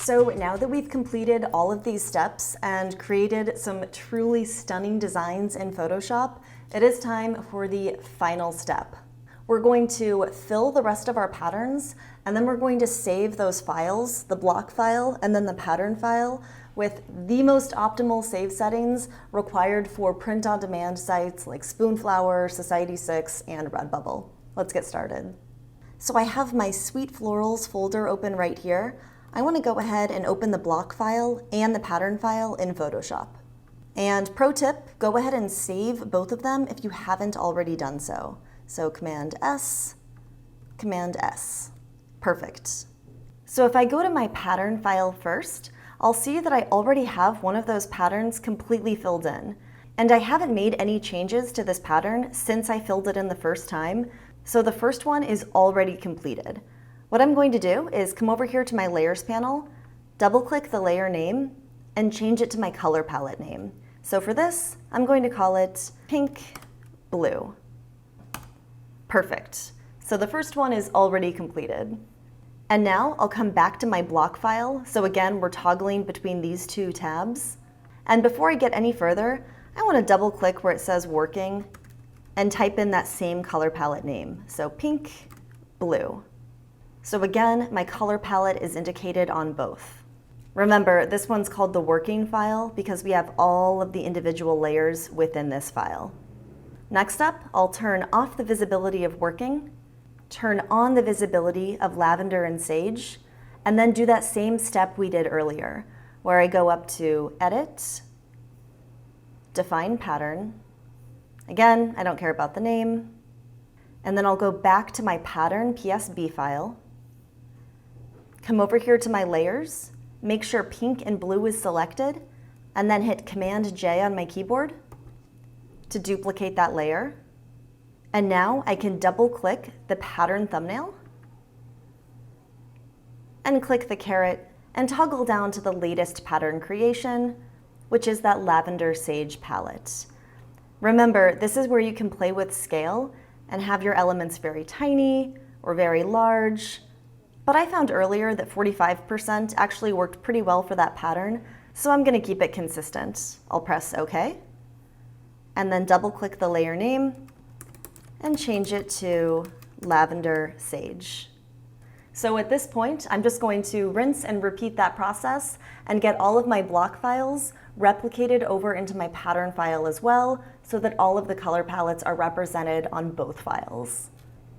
So now that we've completed all of these steps and created some truly stunning designs in Photoshop, it is time for the final step. We're going to fill the rest of our patterns, and then we're going to save those files, the block file and then the pattern file, with the most optimal save settings required for print-on-demand sites like Spoonflower, Society6, and Redbubble. Let's get started. So I have my Sweet Florals folder open right here. I want to go ahead and open the block file and the pattern file in Photoshop. And pro tip, go ahead and save both of them if you haven't already done so. So Command S, Command S. Perfect. So if I go to my pattern file first, I'll see that I already have one of those patterns completely filled in. And I haven't made any changes to this pattern since I filled it in the first time, so the first one is already completed. What I'm going to do is come over here to my Layers panel, double-click the layer name, and change it to my color palette name. So for this, I'm going to call it Pink Blue. Perfect. So the first one is already completed. And now I'll come back to my block file. So again, we're toggling between these two tabs. And before I get any further, I want to double-click where it says Working and type in that same color palette name. So Pink Blue. So again, my color palette is indicated on both. Remember, this one's called the working file because we have all of the individual layers within this file. Next up, I'll turn off the visibility of working, turn on the visibility of lavender and sage, and then do that same step we did earlier, where I go up to Edit, Define Pattern. Again, I don't care about the name. And then I'll go back to my pattern PSB file, come over here to my layers, make sure pink and blue is selected, and then hit Command J on my keyboard to duplicate that layer. And now I can double click the pattern thumbnail and click the caret and toggle down to the latest pattern creation, which is that lavender sage palette. Remember, this is where you can play with scale and have your elements very tiny or very large. But I found earlier that 45% actually worked pretty well for that pattern, so I'm going to keep it consistent. I'll press OK, and then double-click the layer name and change it to Lavender Sage. So at this point, I'm just going to rinse and repeat that process and get all of my block files replicated over into my pattern file as well, so that all of the color palettes are represented on both files.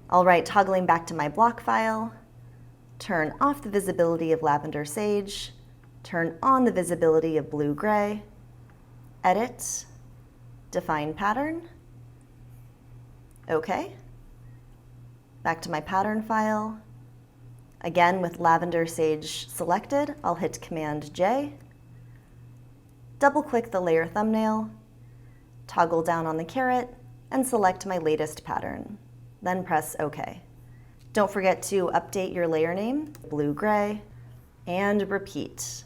All right, toggling back to my block file, turn off the visibility of Lavender Sage, turn on the visibility of Blue Gray, Edit, Define Pattern, OK. Back to my pattern file. Again, with Lavender Sage selected, I'll hit Command J, double-click the layer thumbnail, toggle down on the caret, and select my latest pattern. Then press OK. Don't forget to update your layer name, blue-gray, and repeat.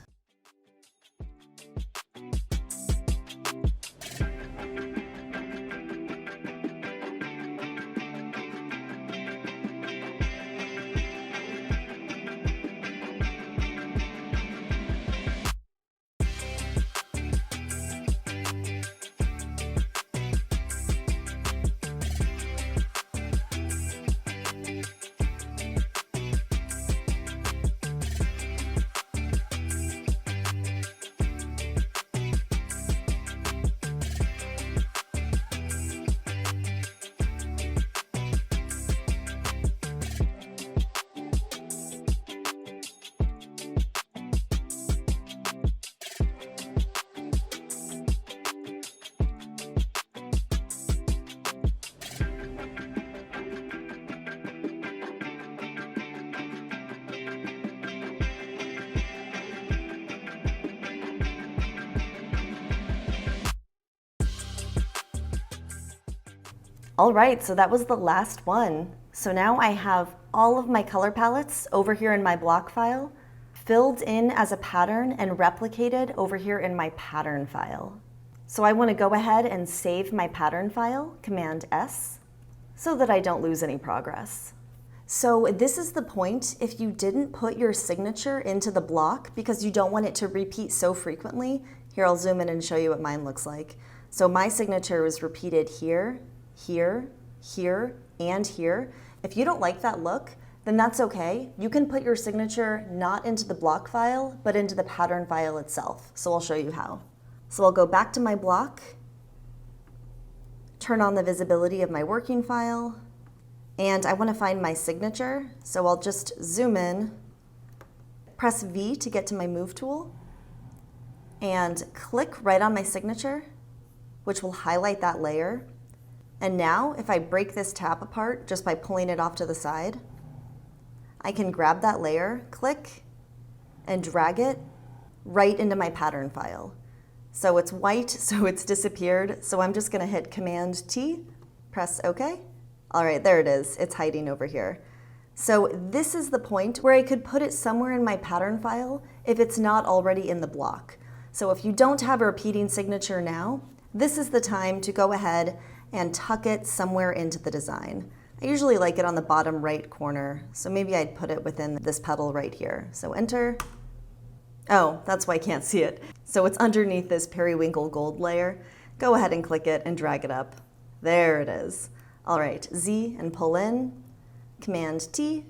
All right, so that was the last one. So now I have all of my color palettes over here in my block file, filled in as a pattern and replicated over here in my pattern file. So I want to go ahead and save my pattern file, Command S, so that I don't lose any progress. So this is the point if you didn't put your signature into the block because you don't want it to repeat so frequently. Here, I'll zoom in and show you what mine looks like. So my signature was repeated here, here, here, and here. If you don't like that look, then that's okay. You can put your signature not into the block file, but into the pattern file itself. So I'll show you how. So I'll go back to my block, turn on the visibility of my working file, and I want to find my signature. So I'll just zoom in, press V to get to my move tool, and click right on my signature, which will highlight that layer. And now if I break this tab apart just by pulling it off to the side, I can grab that layer, click, and drag it right into my pattern file. So it's white, so it's disappeared. So I'm just gonna hit Command T, press OK. All right, there it is. It's hiding over here. So this is the point where I could put it somewhere in my pattern file if it's not already in the block. So if you don't have a repeating signature now, this is the time to go ahead and tuck it somewhere into the design. I usually like it on the bottom right corner, so maybe I'd put it within this petal right here. So enter. Oh, that's why I can't see it. So it's underneath this periwinkle gold layer. Go ahead and click it and drag it up. There it is. All right, Z and pull in, Command T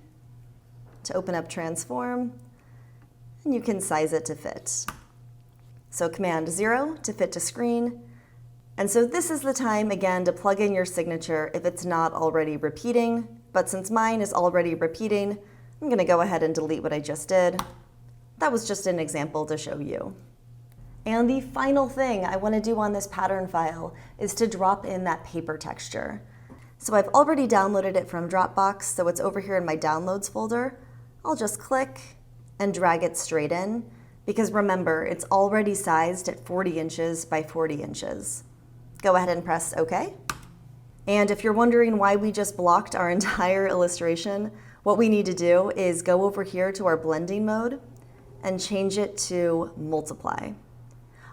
to open up transform, and you can size it to fit. So Command 0 to fit to screen. And so this is the time again to plug in your signature if it's not already repeating, but since mine is already repeating, I'm gonna go ahead and delete what I just did. That was just an example to show you. And the final thing I wanna do on this pattern file is to drop in that paper texture. So I've already downloaded it from Dropbox, so it's over here in my downloads folder. I'll just click and drag it straight in, because remember, it's already sized at 40 inches by 40 inches. Go ahead and press OK. And if you're wondering why we just blocked our entire illustration, what we need to do is go over here to our blending mode and change it to multiply.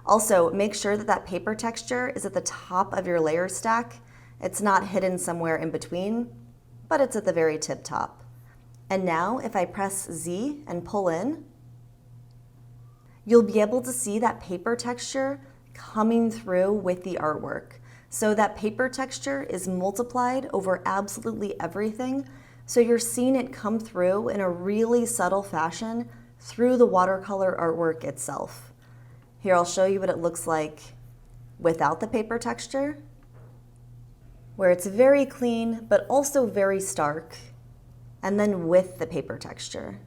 Also, make sure that that paper texture is at the top of your layer stack. It's not hidden somewhere in between, but it's at the very tip top. And now if I press Z and pull in, you'll be able to see that paper texture coming through with the artwork. So that paper texture is multiplied over absolutely everything. So you're seeing it come through in a really subtle fashion through the watercolor artwork itself. Here, I'll show you what it looks like without the paper texture, where it's very clean, but also very stark, and then with the paper texture.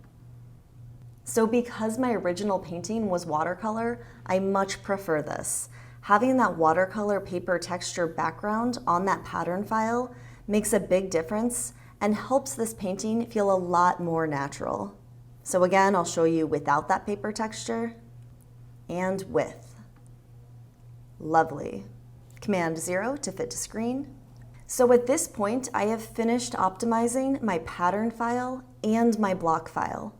So because my original painting was watercolor, I much prefer this. Having that watercolor paper texture background on that pattern file makes a big difference and helps this painting feel a lot more natural. So again, I'll show you without that paper texture and with. Lovely. Command 0 to fit to screen. So at this point, I have finished optimizing my pattern file and my block file.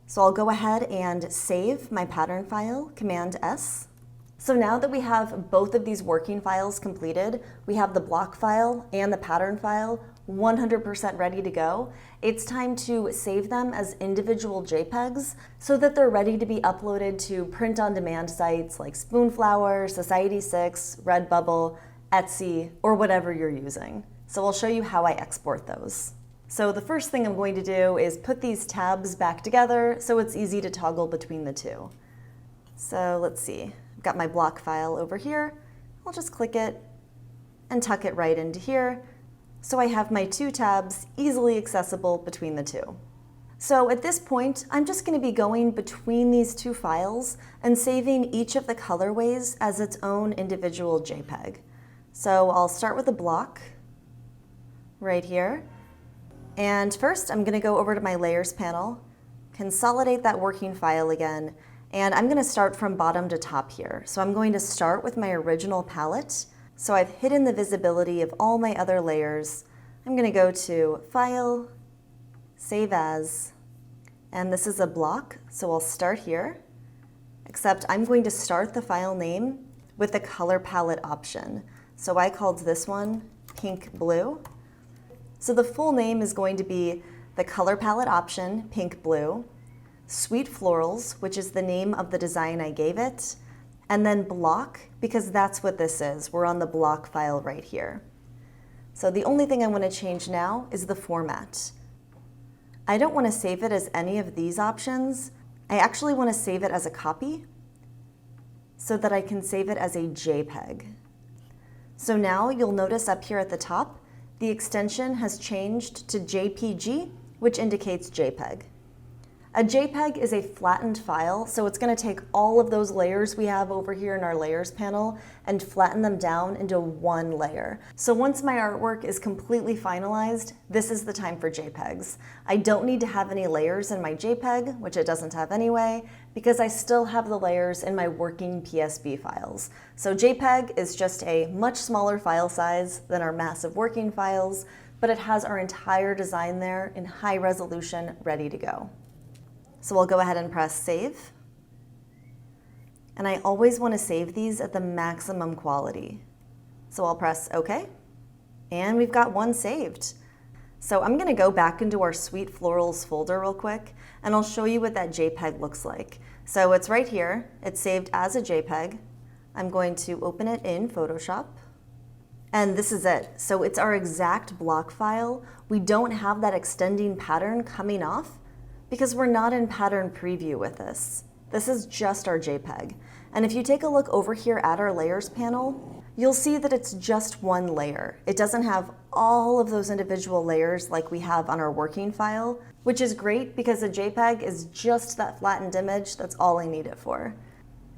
So I'll go ahead and save my pattern file, Command S. So now that we have both of these working files completed, we have the block file and the pattern file 100% ready to go. It's time to save them as individual JPEGs so that they're ready to be uploaded to print-on-demand sites like Spoonflower, Society6, Redbubble, Etsy, or whatever you're using. So I'll show you how I export those. So the first thing I'm going to do is put these tabs back together so it's easy to toggle between the two. So let's see, I've got my block file over here. I'll just click it and tuck it right into here. So I have my two tabs easily accessible between the two. So at this point, I'm just going to be going between these two files and saving each of the colorways as its own individual JPEG. So I'll start with a block right here. And first, I'm going to go over to my Layers panel, consolidate that working file again, and I'm going to start from bottom to top here. So I'm going to start with my original palette. So I've hidden the visibility of all my other layers. I'm going to go to File, Save As, and this is a block, so I'll start here, except I'm going to start the file name with the color palette option. So I called this one Pink Blue. So the full name is going to be the color palette option, pink blue, Sweet Florals, which is the name of the design I gave it, and then block, because that's what this is. We're on the block file right here. So the only thing I want to change now is the format. I don't want to save it as any of these options. I actually want to save it as a copy so that I can save it as a JPEG. So now you'll notice up here at the top, the extension has changed to JPG, which indicates JPEG. A JPEG is a flattened file, so it's going to take all of those layers we have over here in our layers panel and flatten them down into one layer. So once my artwork is completely finalized, this is the time for JPEGs. I don't need to have any layers in my JPEG, which it doesn't have anyway, because I still have the layers in my working PSB files. So JPEG is just a much smaller file size than our massive working files, but it has our entire design there in high resolution ready to go. So I'll go ahead and press save. And I always want to save these at the maximum quality. So I'll press OK. And we've got one saved. So I'm going to go back into our Sweet Florals folder real quick, and I'll show you what that JPEG looks like. So it's right here. It's saved as a JPEG. I'm going to open it in Photoshop. And this is it. So it's our exact block file. We don't have that extending pattern coming off, because we're not in pattern preview with this. This is just our JPEG. And if you take a look over here at our layers panel, you'll see that it's just one layer. It doesn't have all of those individual layers like we have on our working file, which is great because a JPEG is just that flattened image. That's all I need it for.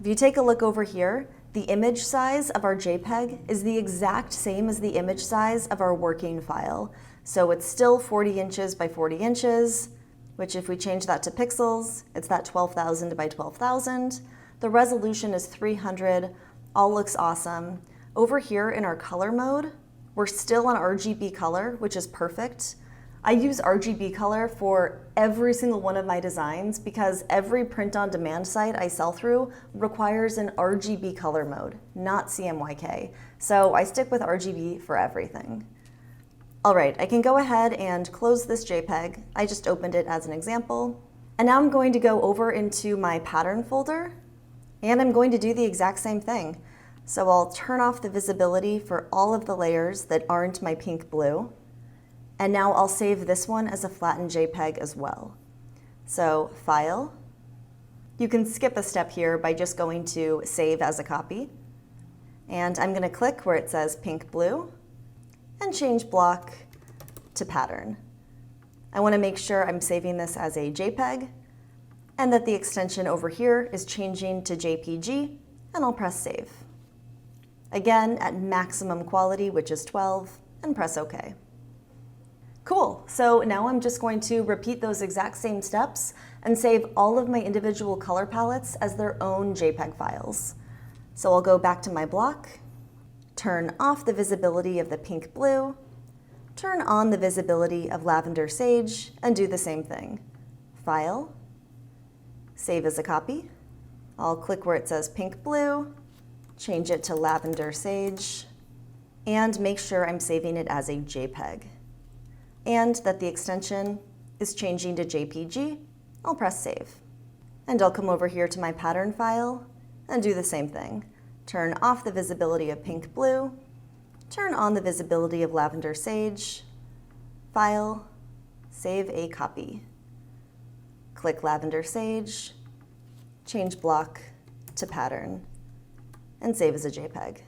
If you take a look over here, the image size of our JPEG is the exact same as the image size of our working file. So it's still 40 inches by 40 inches, which if we change that to pixels, it's that 12,000 by 12,000. The resolution is 300, all looks awesome. Over here in our color mode, we're still on RGB color, which is perfect. I use RGB color for every single one of my designs because every print-on-demand site I sell through requires an RGB color mode, not CMYK. So I stick with RGB for everything. All right, I can go ahead and close this JPEG. I just opened it as an example. And now I'm going to go over into my pattern folder, and I'm going to do the exact same thing. So I'll turn off the visibility for all of the layers that aren't my pink blue. And now I'll save this one as a flattened JPEG as well. So File. You can skip a step here by just going to Save as a Copy. And I'm going to click where it says pink blue and change block to pattern. I want to make sure I'm saving this as a JPEG and that the extension over here is changing to JPG, and I'll press save. Again, at maximum quality, which is 12, and press OK. Cool, so now I'm just going to repeat those exact same steps and save all of my individual color palettes as their own JPEG files. So I'll go back to my block, turn off the visibility of the pink blue, turn on the visibility of lavender sage, and do the same thing. File, save as a copy. I'll click where it says pink blue, change it to lavender sage, and make sure I'm saving it as a JPEG. And that the extension is changing to JPG, I'll press save. And I'll come over here to my pattern file and do the same thing. Turn off the visibility of pink blue, turn on the visibility of lavender sage, File, save a copy. Click lavender sage, change block to pattern, and save as a JPEG.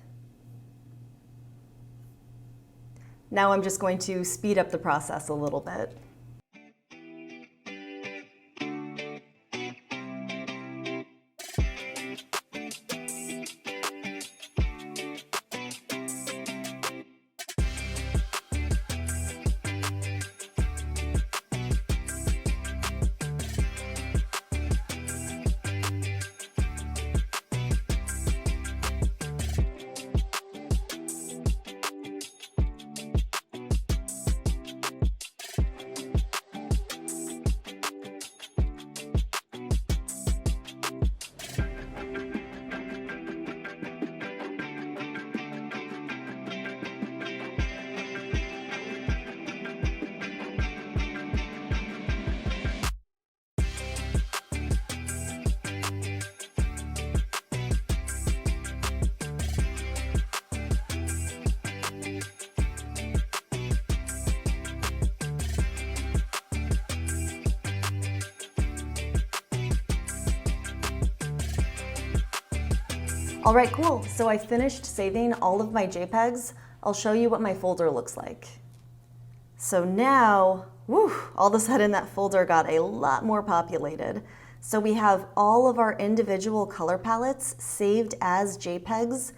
Now I'm just going to speed up the process a little bit. All right, cool. So I finished saving all of my JPEGs. I'll show you what my folder looks like. So now, whew, all of a sudden that folder got a lot more populated. So we have all of our individual color palettes saved as JPEGs,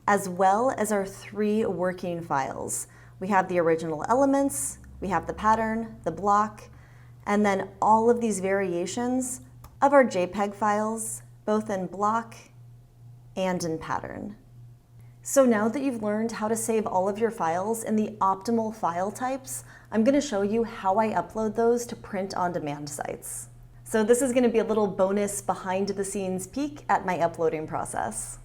as well as our 3 working files. We have the original elements, we have the pattern, the block, and then all of these variations of our JPEG files, both in block and in pattern. So now that you've learned how to save all of your files in the optimal file types, I'm going to show you how I upload those to print-on-demand sites. So this is going to be a little bonus behind-the-scenes peek at my uploading process.